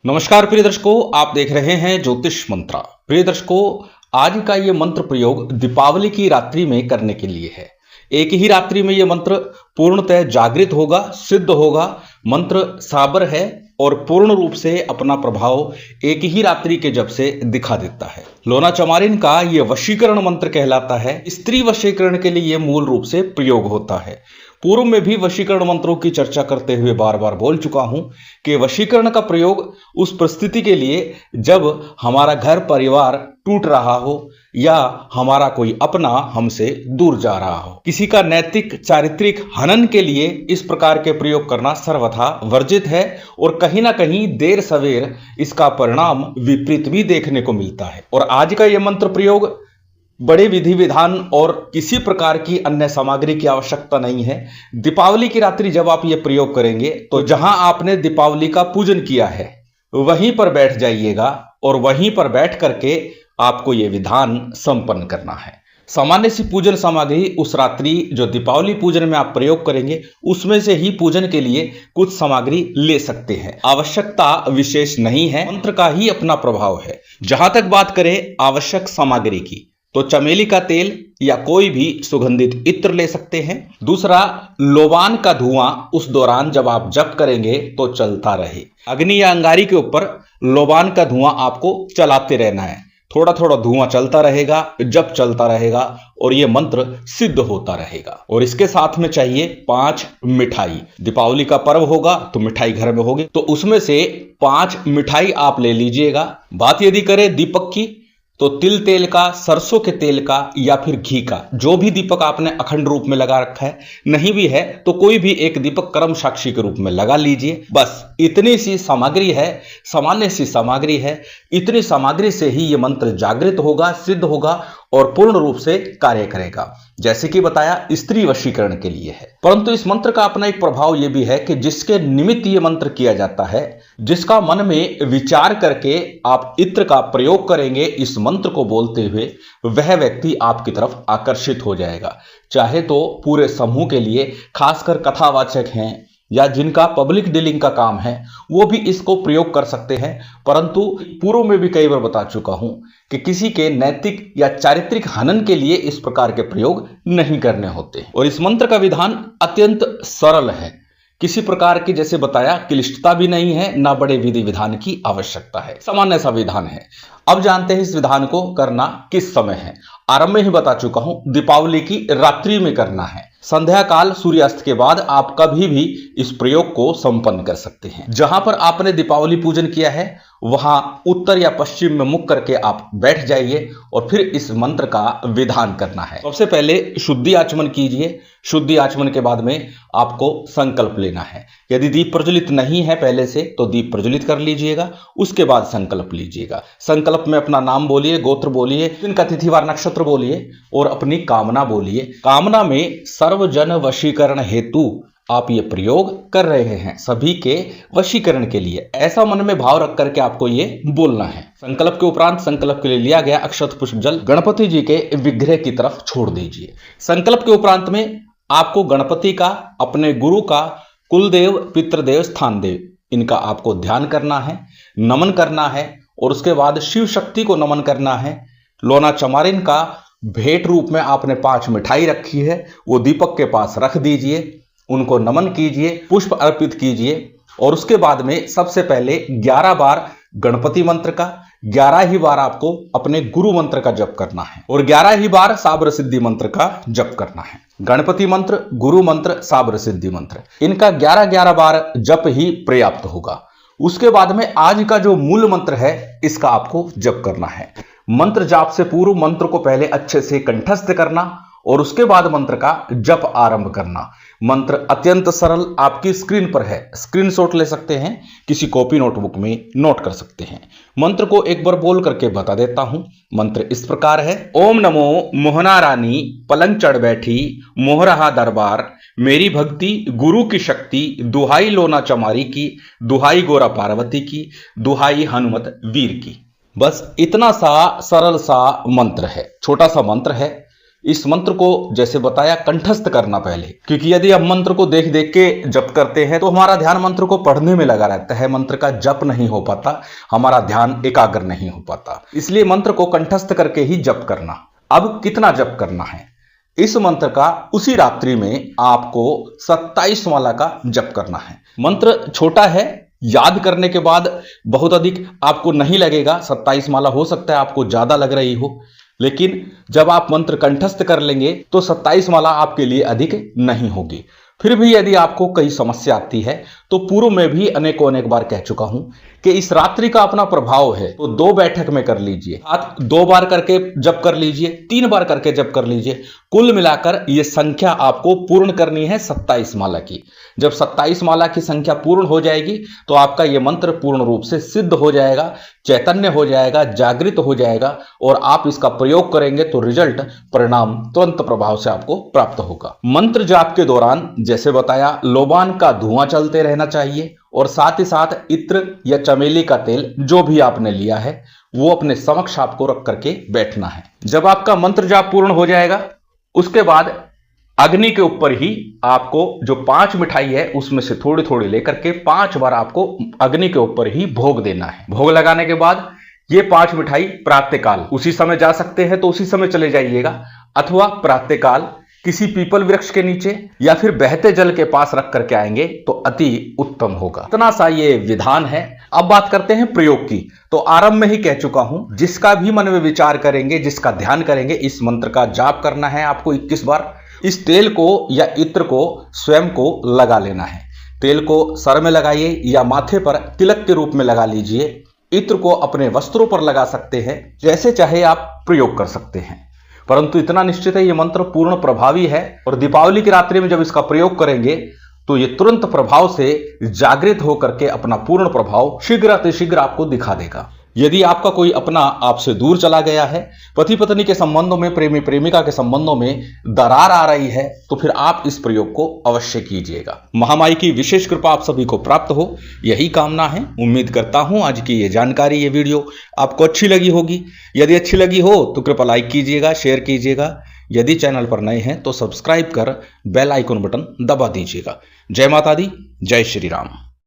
नमस्कार प्रिय दर्शकों, आप देख रहे हैं ज्योतिष मंत्रा। प्रिय दर्शकों, आज का ये मंत्र प्रयोग दीपावली की रात्रि में करने के लिए है। एक ही रात्रि में ये मंत्र पूर्णतः जागृत होगा, सिद्ध होगा। मंत्र साबर है और पूर्ण रूप से अपना प्रभाव एक ही रात्रि के जप से दिखा देता है। लोना चमारिन का ये वशीकरण मंत्र कहलाता है। स्त्री वशीकरण के लिए ये मूल रूप से प्रयोग होता है। पूर्व में भी वशीकरण मंत्रों की चर्चा करते हुए बार बार बोल चुका हूं कि वशीकरण का प्रयोग उस परिस्थिति के लिए जब हमारा घर परिवार टूट रहा हो या हमारा कोई अपना हमसे दूर जा रहा हो। किसी का नैतिक चारित्रिक हनन के लिए इस प्रकार के प्रयोग करना सर्वथा वर्जित है और कहीं ना कहीं देर सवेर इसका परिणाम विपरीत भी देखने को मिलता है। और आज का यह मंत्र प्रयोग बड़े विधि विधान और किसी प्रकार की अन्य सामग्री की आवश्यकता नहीं है। दीपावली की रात्रि जब आप ये प्रयोग करेंगे तो जहां आपने दीपावली का पूजन किया है वहीं पर बैठ जाइएगा और वहीं पर बैठ करके आपको ये विधान संपन्न करना है। सामान्य सी पूजन सामग्री उस रात्रि जो दीपावली पूजन में आप प्रयोग करेंगे उसमें से ही पूजन के लिए कुछ सामग्री ले सकते हैं। आवश्यकता विशेष नहीं है, मंत्र का ही अपना प्रभाव है। जहां तक बात करें आवश्यक सामग्री की तो चमेली का तेल या कोई भी सुगंधित इत्र ले सकते हैं। दूसरा, लोबान का धुआं उस दौरान जब आप जप करेंगे तो चलता रहे। अग्नि या अंगारी के ऊपर लोबान का धुआं आपको चलाते रहना है। थोड़ा थोड़ा धुआं चलता रहेगा, जप चलता रहेगा और यह मंत्र सिद्ध होता रहेगा। और इसके साथ में चाहिए 5 मिठाई। दीपावली का पर्व होगा तो मिठाई घर में होगी, तो उसमें से 5 मिठाई आप ले लीजिएगा। बात यदि करें दीपक की तो तिल तेल का, सरसों के तेल का या फिर घी का, जो भी दीपक आपने अखंड रूप में लगा रखा है, नहीं भी है तो कोई भी एक दीपक कर्म साक्षी के रूप में लगा लीजिए। बस इतनी सी सामग्री है, सामान्य सी सामग्री है। इतनी सामग्री से ही यह मंत्र जागृत होगा, सिद्ध होगा और पूर्ण रूप से कार्य करेगा। जैसे कि बताया, स्त्री वशीकरण के लिए है, परंतु इस मंत्र का अपना एक प्रभाव यह भी है कि जिसके निमित्त यह मंत्र किया जाता है, जिसका मन में विचार करके आप इत्र का प्रयोग करेंगे इस मंत्र को बोलते हुए, वह व्यक्ति आपकी तरफ आकर्षित हो जाएगा। चाहे तो पूरे समूह के लिए, खासकर कथावाचक हैं या जिनका पब्लिक डीलिंग का काम है, वो भी इसको प्रयोग कर सकते हैं। परंतु पूर्व में भी कई बार बता चुका हूं कि किसी के नैतिक या चारित्रिक हनन के लिए इस प्रकार के प्रयोग नहीं करने होते। और इस मंत्र का विधान अत्यंत सरल है। किसी प्रकार की, जैसे बताया, क्लिष्टता भी नहीं है, ना बड़े विधि विधान की आवश्यकता है। सामान्य सा विधान है। अब जानते हैं इस विधान को करना किस समय है। आरंभ में ही बता चुका हूं, दीपावली की रात्रि में करना है। संध्या काल सूर्यास्त के बाद आप कभी भी इस प्रयोग को संपन्न कर सकते हैं। जहां पर आपने दीपावली पूजन किया है वहां उत्तर या पश्चिम में मुख करके आप बैठ जाइए और फिर इस मंत्र का विधान करना है। सबसे पहले शुद्धि आचमन कीजिए। शुद्धि आचमन के बाद में आपको संकल्प लेना है। यदि दीप प्रज्वलित नहीं है पहले से तो दीप प्रज्वलित कर लीजिएगा, उसके बाद संकल्प लीजिएगा। संकल्प में अपना नाम बोलिए, गोत्र बोलिए, दिन का तिथिवार नक्षत्र बोलिए और अपनी कामना बोलिए। कामना में सर्वजन वशीकरण हेतु आप ये प्रयोग कर रहे हैं, सभी के वशीकरण के लिए। ऐसा मन में भाव रख करके आपको ये बोलना है। संकल्प के उपरांत संकल्प के लिए लिया गया अक्षत पुष्प जल गणपति जी के विग्रह की तरफ छोड़ दीजिए। संकल्प के उपरांत में आपको गणपति का, अपने गुरु का, कुलदेव, पितृदेव, स्थान देव, इनका आपको ध्यान करना है, नमन करना है और उसके बाद शिव शक्ति को नमन करना है। लोना चमारिन का भेंट रूप में आपने 5 मिठाई रखी है, वो दीपक के पास रख दीजिए, उनको नमन कीजिए, पुष्प अर्पित कीजिए और उसके बाद में सबसे पहले 11 बार गणपति मंत्र का, 11 ही बार आपको अपने गुरु मंत्र का जप करना है और 11 ही बार साबर सिद्धि मंत्र का जप करना है। गणपति मंत्र, गुरु मंत्र, साबर सिद्धि मंत्र, इनका 11-11 बार जप ही पर्याप्त होगा। उसके बाद में आज का जो मूल मंत्र है इसका आपको जप करना है। मंत्र जाप से पूर्व मंत्र को पहले अच्छे से कंठस्थ करना और उसके बाद मंत्र का जप आरंभ करना। मंत्र अत्यंत सरल आपकी स्क्रीन पर है, स्क्रीनशॉट ले सकते हैं, किसी कॉपी नोटबुक में नोट कर सकते हैं। मंत्र को एक बार बोल करके बता देता हूं। मंत्र इस प्रकार है। ओम नमो मोहना रानी पलंग चढ़ बैठी, मोह रहा दरबार, मेरी भक्ति गुरु की शक्ति, दुहाई लोना चमारी की, दुहाई गोरा पार्वती की, दुहाई हनुमत वीर की। बस इतना सा सरल सा मंत्र है, छोटा सा मंत्र है। इस मंत्र को जैसे बताया कंठस्थ करना पहले, क्योंकि यदि हम मंत्र को देख देख के जप करते हैं तो हमारा ध्यान मंत्र को पढ़ने में लगा रहता है, मंत्र का जप नहीं हो पाता, हमारा ध्यान एकाग्र नहीं हो पाता। इसलिए मंत्र को कंठस्थ करके ही जप करना। अब कितना जप करना है? इस मंत्र का उसी रात्रि में आपको 27 माला का जप करना है। मंत्र छोटा है, याद करने के बाद बहुत अधिक आपको नहीं लगेगा। 27 माला हो सकता है आपको ज्यादा लग रही हो, लेकिन जब आप मंत्र कंठस्थ कर लेंगे तो 27 माला आपके लिए अधिक नहीं होगी। फिर भी यदि आपको कई समस्या आती है तो पूर्व में भी अनेक बार कह चुका हूं कि इस रात्रि का अपना प्रभाव है, तो 2 बैठक में कर लीजिए। हाथ 2 बार करके जप कर लीजिए, 3 बार करके जप कर लीजिए। कुल मिलाकर यह संख्या आपको पूर्ण करनी है 27 माला की। जब 27 माला की संख्या पूर्ण हो जाएगी तो आपका यह मंत्र पूर्ण रूप से सिद्ध हो जाएगा, चैतन्य हो जाएगा, जागृत हो जाएगा और आप इसका प्रयोग करेंगे तो रिजल्ट, परिणाम तुरंत प्रभाव से आपको प्राप्त होगा। मंत्र जाप के दौरान जैसे बताया लोबान का धुआं चलते रहना चाहिए और साथ ही साथ इत्र या चमेली का तेल जो भी आपने लिया है वो अपने समक्ष आपको रख करके बैठना है। जब आपका मंत्र जाप पूर्ण हो जाएगा उसके बाद अग्नि के ऊपर ही आपको जो 5 मिठाई है उसमें से थोड़ी थोड़ी लेकर के 5 बार आपको अग्नि के ऊपर ही भोग देना है। भोग लगाने के बाद ये 5 मिठाई प्रातःकाल, उसी समय जा सकते हैं तो उसी समय चले जाइएगा, अथवा प्रातःकाल किसी पीपल वृक्ष के नीचे या फिर बहते जल के पास रख करके आएंगे तो अति उत्तम होगा। इतना सा ये विधान है। अब बात करते हैं प्रयोग की। तो आरंभ में ही कह चुका हूं, जिसका भी मन में विचार करेंगे, जिसका ध्यान करेंगे, इस मंत्र का जाप करना है आपको 21 बार। इस तेल को या इत्र को स्वयं को लगा लेना है। तेल को सर में लगाइए या माथे पर तिलक के रूप में लगा लीजिए। इत्र को अपने वस्त्रों पर लगा सकते हैं, जैसे चाहे आप प्रयोग कर सकते हैं, परंतु इतना निश्चित है ये मंत्र पूर्ण प्रभावी है और दीपावली की रात्रि में जब इसका प्रयोग करेंगे तो ये तुरंत प्रभाव से जागृत होकर के अपना पूर्ण प्रभाव शीघ्र अतिशीघ्र आपको दिखा देगा। यदि आपका कोई अपना आपसे दूर चला गया है, पति पत्नी के संबंधों में, प्रेमी प्रेमिका के संबंधों में दरार आ रही है, तो फिर आप इस प्रयोग को अवश्य कीजिएगा। महामाई की विशेष कृपा आप सभी को प्राप्त हो, यही कामना है। उम्मीद करता हूं आज की ये जानकारी, ये वीडियो आपको अच्छी लगी होगी। यदि अच्छी लगी हो तो कृपया लाइक कीजिएगा, शेयर कीजिएगा। यदि चैनल पर नए हैं तो सब्सक्राइब कर बेल आइकन बटन दबा दीजिएगा। जय माता दी, जय श्री राम।